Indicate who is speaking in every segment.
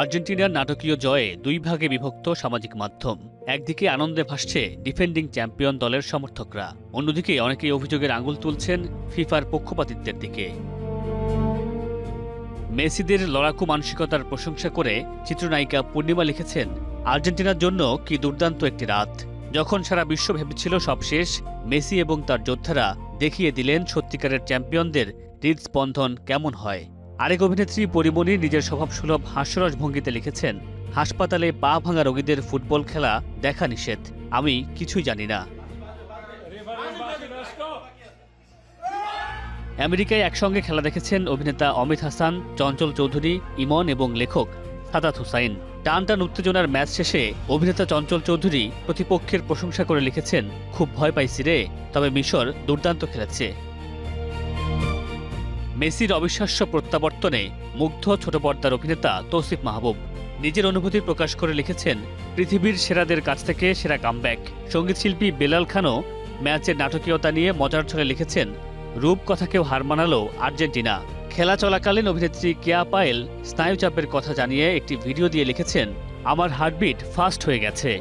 Speaker 1: আর্জেন্টিনার নাটকীয় জয়ে দুই ভাগে বিভক্ত সামাজিক মাধ্যম। একদিকে আনন্দে ভাসছে ডিফেন্ডিং চ্যাম্পিয়ন দলের সমর্থকরা, অন্যদিকে অনেকেই অভিযোগের আঙুল তুলছেন ফিফার পক্ষপাতিত্বের দিকে। মেসিদের লড়াকু মানসিকতার প্রশংসা করে চিত্রনায়িকা পূর্ণিমা লিখেছেন, আর্জেন্টিনার জন্য কি দুর্দান্ত একটি রাত। যখন সারা বিশ্ব ভেবেছিল সব শেষ, মেসি এবং তার যোদ্ধারা দেখিয়ে দিলেন সত্যিকারের চ্যাম্পিয়নদের হৃদস্পন্দন কেমন হয়। আরেক অভিনেত্রী পরিমণি নিজের স্বভাবসুলভ হাস্যরস ভঙ্গিতে লিখেছেন, হাসপাতালে পা ভাঙা রোগীদের ফুটবল খেলা দেখা নিষেধ, আমি কিছুই জানি না। আমেরিকায় একসঙ্গে খেলা দেখেছেন অভিনেতা অমিত হাসান, চঞ্চল চৌধুরী, ইমন এবং লেখক সাদাত হুসাইন। টান টান উত্তেজনার ম্যাচ শেষে অভিনেতা চঞ্চল চৌধুরী প্রতিপক্ষের প্রশংসা করে লিখেছেন, খুব ভয় পাইছি রে, তবে মিশর দুর্দান্ত খেলেছে। মেসির অবিশ্বাস্য প্রত্যাবর্তনে মুগ্ধ ছোট পর্দার অভিনেতা তৌসিফ মাহবুব নিজের অনুভূতি প্রকাশ করে লিখেছেন, পৃথিবীর সেরাদের কাছ থেকে সেরা কামব্যাক। সঙ্গীতশিল্পী বেলাল খানও ম্যাচের নাটকীয়তা নিয়ে মজার ছলে লিখেছেন, রূপকথাকেও হার মানালো আর্জেন্টিনা। খেলা চলাকালীন অভিনেত্রী কেয়া পায়েল স্নায়ুচাপের কথা জানিয়ে একটি ভিডিও দিয়ে লিখেছেন, আমার হার্টবিট ফাস্ট হয়ে গেছে।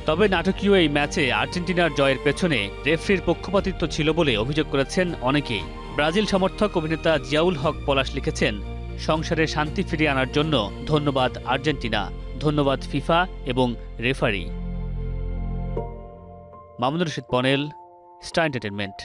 Speaker 1: তবে নাটকীয় এই ম্যাচে আর্জেন্টিনার জয়ের পেছনে রেফরির পক্ষপাতিত্ব ছিল বলে অভিযোগ করেছেন অনেকেই। ব্রাজিল সমর্থক অভিনেতা জিয়াউল হক পলাশ লিখেছেন, সংসারে শান্তি ফিরিয়ে আনার জন্য ধন্যবাদ আর্জেন্টিনা, ধন্যবাদ ফিফা এবং রেফারি। মামুনুর রশিদ পনেল, স্টার এন্টারটেইনমেন্ট।